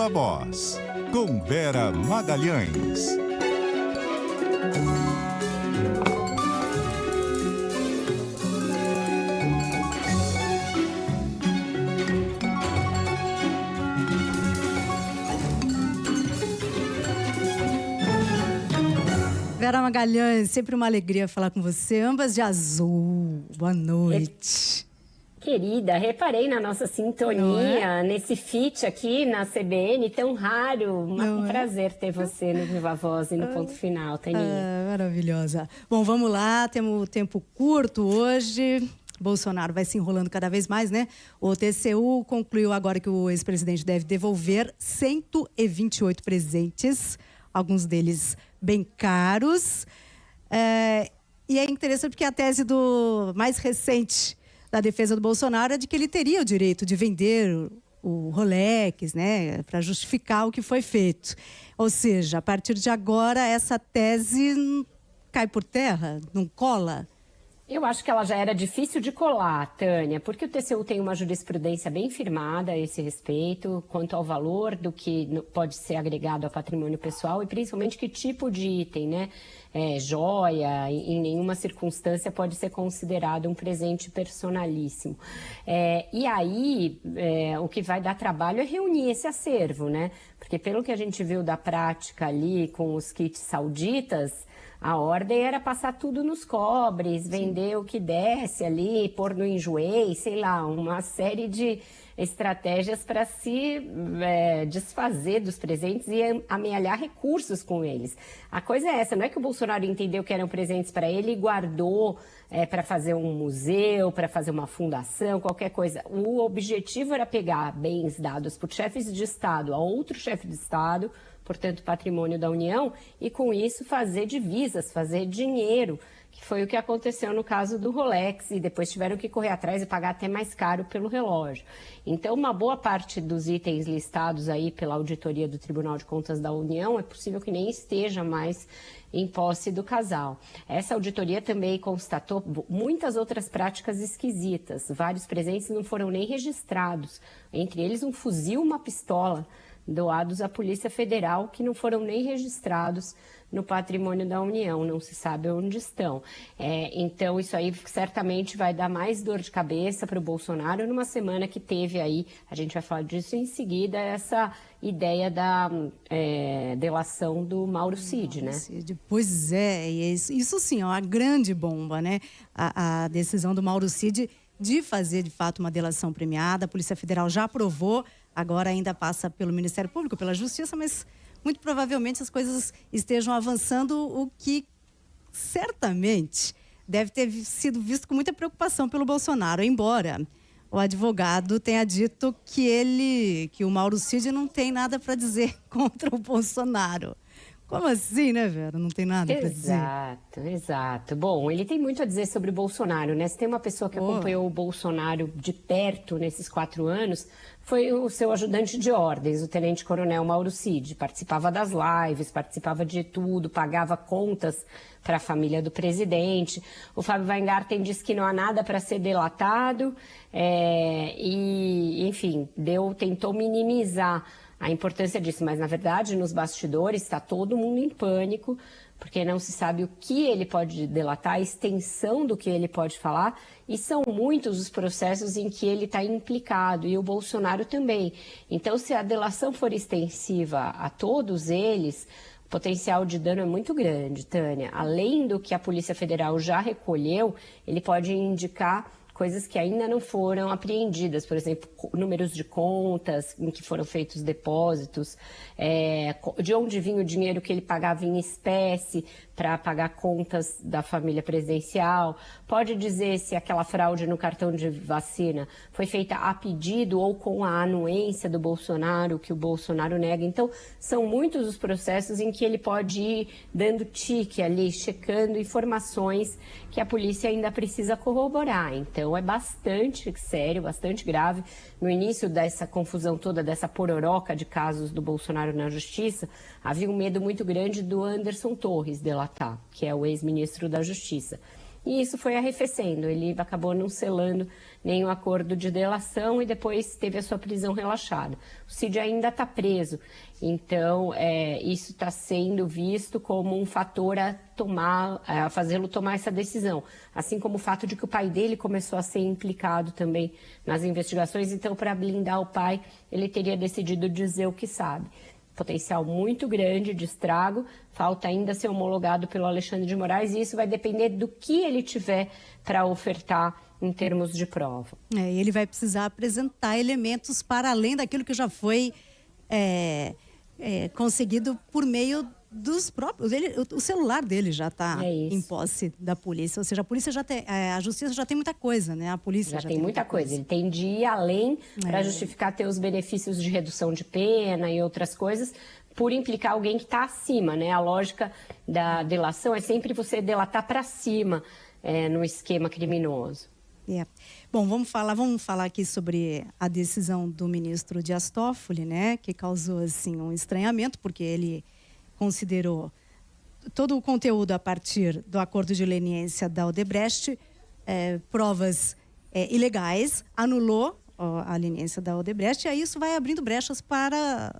Viva Voz, com Vera Magalhães. Vera Magalhães, sempre uma alegria falar com você, ambas de azul. Boa noite. Querida, reparei na nossa sintonia, nesse feat aqui na CBN, tão raro. Um prazer ter você no Viva Voz e no Ponto Final, Taninha. Maravilhosa. Bom, vamos lá, temos tempo curto hoje. Bolsonaro vai se enrolando cada vez mais, né? O TCU concluiu agora que o ex-presidente deve devolver 128 presentes, alguns deles bem caros. E é interessante porque a tese mais recente da defesa do Bolsonaro é de que ele teria o direito de vender o Rolex, né, para justificar o que foi feito. Ou seja, a partir de agora, essa tese cai por terra, não cola? Eu acho que ela já era difícil de colar, Tânia, porque o TCU tem uma jurisprudência bem firmada a esse respeito, quanto ao valor do que pode ser agregado ao patrimônio pessoal e principalmente que tipo de item, né? Joia, em nenhuma circunstância pode ser considerado um presente personalíssimo. E aí, o que vai dar trabalho é reunir esse acervo, né? Porque pelo que a gente viu da prática ali com os kits sauditas, a ordem era passar tudo nos cobres, vender o que desse ali, pôr no enjoei, sei lá, uma série de estratégias para se desfazer dos presentes e amealhar recursos com eles. A coisa é essa, não é que o Bolsonaro entendeu que eram presentes para ele e guardou para fazer um museu, para fazer uma fundação, qualquer coisa. O objetivo era pegar bens dados por chefes de Estado a outro chefe de Estado, portanto, patrimônio da União, e com isso fazer divisas, fazer dinheiro, que foi o que aconteceu no caso do Rolex, e depois tiveram que correr atrás e pagar até mais caro pelo relógio. Então, uma boa parte dos itens listados aí pela auditoria do Tribunal de Contas da União é possível que nem esteja mais em posse do casal. Essa auditoria também constatou muitas outras práticas esquisitas. Vários presentes não foram nem registrados, entre eles um fuzil, uma pistola, doados à Polícia Federal, que não foram nem registrados no patrimônio da União, não se sabe onde estão. Então, isso aí certamente vai dar mais dor de cabeça para o Bolsonaro numa semana que teve aí, a gente vai falar disso em seguida, essa ideia da delação do Mauro Cid, né? Pois é, isso sim é uma grande bomba, né? A decisão do Mauro Cid de fazer, de fato, uma delação premiada. A Polícia Federal já aprovou, agora ainda passa pelo Ministério Público, pela Justiça, mas muito provavelmente as coisas estejam avançando, o que certamente deve ter sido visto com muita preocupação pelo Bolsonaro, embora o advogado tenha dito que o Mauro Cid não tem nada para dizer contra o Bolsonaro. Como assim, né, Vera? Não tem nada para dizer. Exato. Bom, ele tem muito a dizer sobre o Bolsonaro, né? Se tem uma pessoa que acompanhou o Bolsonaro de perto nesses 4 anos, foi o seu ajudante de ordens, o tenente-coronel Mauro Cid. Participava das lives, participava de tudo, pagava contas para a família do presidente. O Fábio Weingarten disse que não há nada para ser delatado e, enfim, tentou minimizar a importância disso, mas na verdade nos bastidores está todo mundo em pânico, porque não se sabe o que ele pode delatar, a extensão do que ele pode falar, e são muitos os processos em que ele está implicado, e o Bolsonaro também. Então, se a delação for extensiva a todos eles, o potencial de dano é muito grande, Tânia. Além do que a Polícia Federal já recolheu, ele pode indicar coisas que ainda não foram apreendidas, por exemplo, números de contas em que foram feitos depósitos, de onde vinha o dinheiro que ele pagava em espécie para pagar contas da família presidencial, pode dizer se aquela fraude no cartão de vacina foi feita a pedido ou com a anuência do Bolsonaro, que o Bolsonaro nega. Então, são muitos os processos em que ele pode ir dando tique ali, checando informações que a polícia ainda precisa corroborar. Então, é bastante sério, bastante grave. No início dessa confusão toda, dessa pororoca de casos do Bolsonaro na Justiça, havia um medo muito grande do Anderson Torres delatar, que é o ex-ministro da Justiça. e isso foi arrefecendo. Ele acabou não selando nenhum acordo de delação e depois teve a sua prisão relaxada. O Cid ainda está preso, então isso está sendo visto como um fator a fazê-lo tomar essa decisão. Assim como o fato de que o pai dele começou a ser implicado também nas investigações, então para blindar o pai, ele teria decidido dizer o que sabe. Potencial muito grande de estrago, falta ainda ser homologado pelo Alexandre de Moraes e isso vai depender do que ele tiver para ofertar em termos de prova. Ele vai precisar apresentar elementos para além daquilo que já foi conseguido por meio dos próprios. O celular dele já está em posse da polícia, ou seja, a polícia já tem, a justiça já tem muita coisa, né? A polícia já tem muita coisa. Ele tem de ir além para justificar ter os benefícios de redução de pena e outras coisas, por implicar alguém que está acima, né? A lógica da delação é sempre você delatar para cima no esquema criminoso. Bom, vamos falar aqui sobre a decisão do ministro Dias Toffoli, né? Que causou assim um estranhamento, porque ele considerou todo o conteúdo a partir do acordo de leniência da Odebrecht provas ilegais, anulou a leniência da Odebrecht, e aí isso vai abrindo brechas para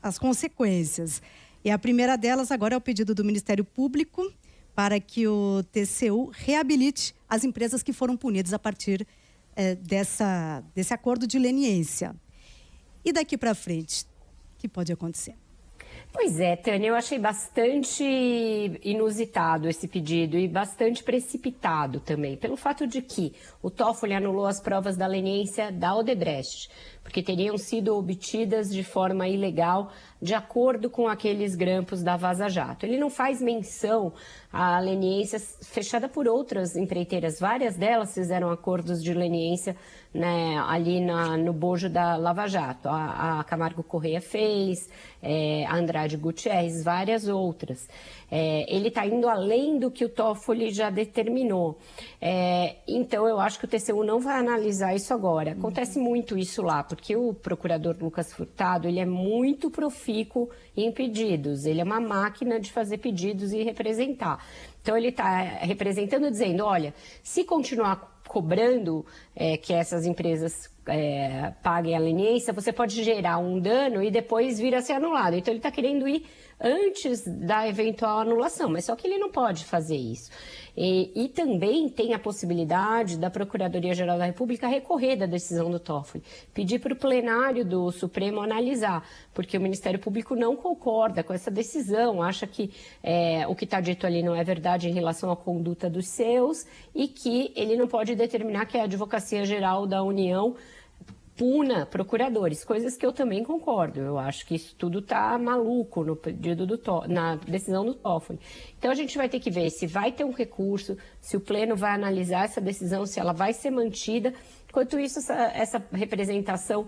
as consequências. E a primeira delas agora é o pedido do Ministério Público para que o TCU reabilite as empresas que foram punidas a partir desse acordo de leniência. E daqui para frente, o que pode acontecer? Pois é, Tânia, eu achei bastante inusitado esse pedido e bastante precipitado também, pelo fato de que o Toffoli anulou as provas da leniência da Odebrecht, porque teriam sido obtidas de forma ilegal, de acordo com aqueles grampos da Vaza Jato. Ele não faz menção à leniência fechada por outras empreiteiras. Várias delas fizeram acordos de leniência, né, ali no bojo da Lava Jato. A Camargo Correia fez, a Andrade Gutierrez, várias outras. Ele está indo além do que o Toffoli já determinou. Então, eu acho que o TCU não vai analisar isso agora. Acontece muito isso lá, porque o procurador Lucas Furtado, ele é muito profícuo em pedidos. Ele é uma máquina de fazer pedidos e representar. Então, ele está representando dizendo, olha, se continuar cobrando que essas empresas paguem a leniência, você pode gerar um dano e depois vir a ser anulado. Então, ele está querendo ir antes da eventual anulação, mas só que ele não pode fazer isso. E também tem a possibilidade da Procuradoria-Geral da República recorrer da decisão do Toffoli, pedir para o plenário do Supremo analisar, porque o Ministério Público não concorda com essa decisão, acha que o que está dito ali não é verdade em relação à conduta dos seus e que ele não pode determinar que a Advocacia Geral da União puna procuradores, coisas que eu também concordo. Eu acho que isso tudo está maluco no pedido na decisão do Toffoli. Então a gente vai ter que ver se vai ter um recurso, se o Pleno vai analisar essa decisão, se ela vai ser mantida. Enquanto isso, essa representação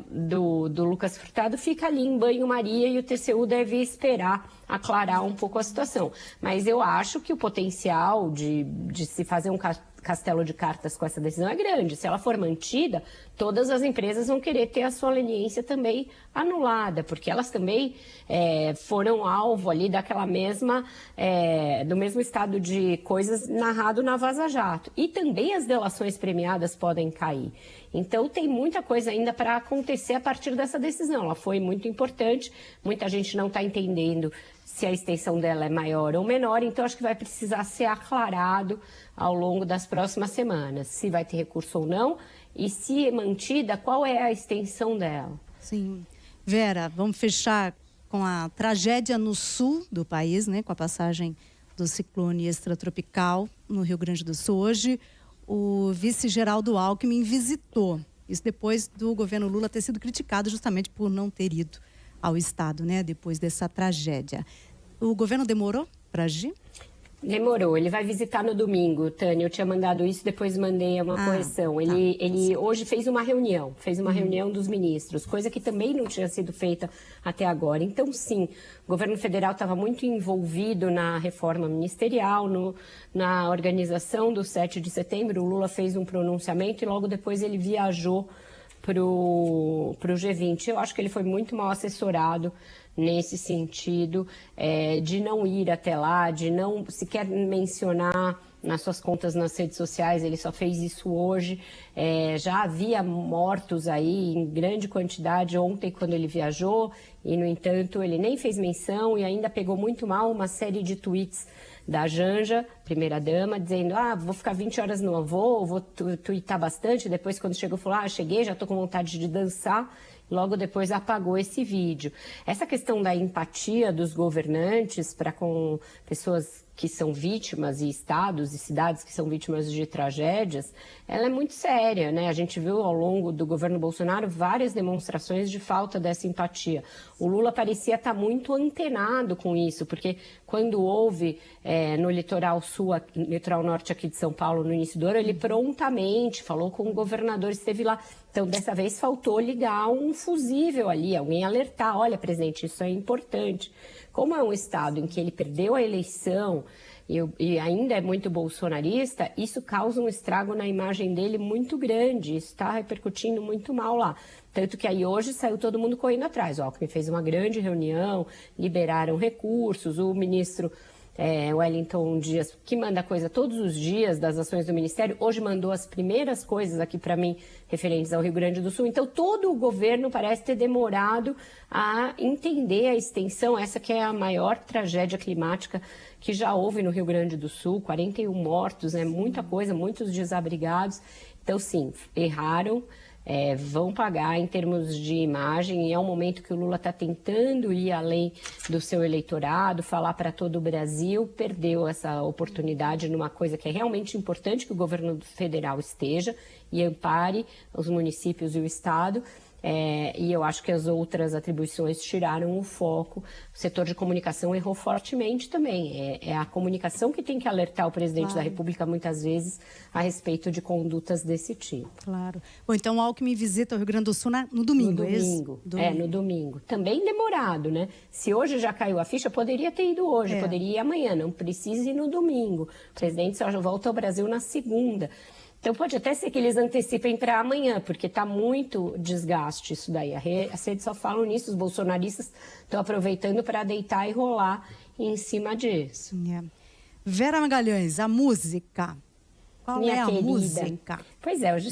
do Lucas Furtado fica ali em banho-maria e o TCU deve esperar aclarar um pouco a situação. Mas eu acho que o potencial de se fazer um castelo de cartas com essa decisão é grande. Se ela for mantida, todas as empresas vão querer ter a sua leniência também anulada, porque elas também foram alvo ali daquela do mesmo estado de coisas narrado na Vaza Jato. E também as delações premiadas podem cair. Então, tem muita coisa ainda para acontecer a partir dessa decisão. Ela foi muito importante, muita gente não está entendendo se a extensão dela é maior ou menor, então acho que vai precisar ser aclarado ao longo das próximas semanas, se vai ter recurso ou não, e se mantida, qual é a extensão dela. Sim. Vera, vamos fechar com a tragédia no sul do país, né, com a passagem do ciclone extratropical no Rio Grande do Sul. Hoje, o vice-geraldo Alckmin visitou, isso depois do governo Lula ter sido criticado justamente por não ter ido ao estado, né, depois dessa tragédia. O governo demorou para agir? Demorou. Ele vai visitar no domingo, Tânia. Eu tinha mandado isso, depois mandei uma correção. Ele hoje fez uma reunião dos ministros, coisa que também não tinha sido feita até agora. Então, sim, o governo federal estava muito envolvido na reforma ministerial, na organização do 7 de setembro. O Lula fez um pronunciamento e logo depois ele viajou para o G20. Eu acho que ele foi muito mal assessorado nesse sentido, de não ir até lá, de não sequer mencionar nas suas contas nas redes sociais, ele só fez isso hoje. Já havia mortos aí em grande quantidade ontem quando ele viajou e, no entanto, ele nem fez menção e ainda pegou muito mal uma série de tweets da Janja, primeira-dama, dizendo, vou ficar 20 horas no vou tuitar bastante. Depois, quando chegou, falou, cheguei, já estou com vontade de dançar. Logo depois apagou esse vídeo. Essa questão da empatia dos governantes para com pessoas que são vítimas e estados e cidades que são vítimas de tragédias, ela é muito séria, né? A gente viu ao longo do governo Bolsonaro várias demonstrações de falta dessa empatia. O Lula parecia estar muito antenado com isso, porque quando houve no litoral sul, litoral norte aqui de São Paulo, no início do ano, ele prontamente falou com o governador, esteve lá. Então, dessa vez, faltou ligar um fusível ali, alguém alertar, olha, presidente, isso é importante. Como é um estado em que ele perdeu a eleição e ainda é muito bolsonarista, isso causa um estrago na imagem dele muito grande, isso está repercutindo muito mal lá. Tanto que aí hoje saiu todo mundo correndo atrás. O Alckmin fez uma grande reunião, liberaram recursos, o ministro Wellington Dias, que manda coisa todos os dias das ações do Ministério, hoje mandou as primeiras coisas aqui para mim referentes ao Rio Grande do Sul. Então, todo o governo parece ter demorado a entender a extensão, essa que é a maior tragédia climática que já houve no Rio Grande do Sul, 41 mortos, muita coisa, muitos desabrigados. Então, sim, erraram. Vão pagar em termos de imagem, e é um momento que o Lula está tentando ir além do seu eleitorado, falar para todo o Brasil, perdeu essa oportunidade numa coisa que é realmente importante que o governo federal esteja e ampare os municípios e o estado. E eu acho que as outras atribuições tiraram o foco. O setor de comunicação errou fortemente também. É a comunicação que tem que alertar o presidente da República, muitas vezes, a respeito de condutas desse tipo. Claro. Bom, então o Alckmin visita o Rio Grande do Sul no domingo, é isso? No domingo. Também demorado, né? Se hoje já caiu a ficha, poderia ter ido hoje, poderia ir amanhã, não precisa ir no domingo. O presidente só volta ao Brasil na segunda. Então, pode até ser que eles antecipem para amanhã, porque está muito desgaste isso daí. As redes só falam nisso, os bolsonaristas estão aproveitando para deitar e rolar em cima disso. Vera Magalhães, a música. Qual é a música? Pois é, hoje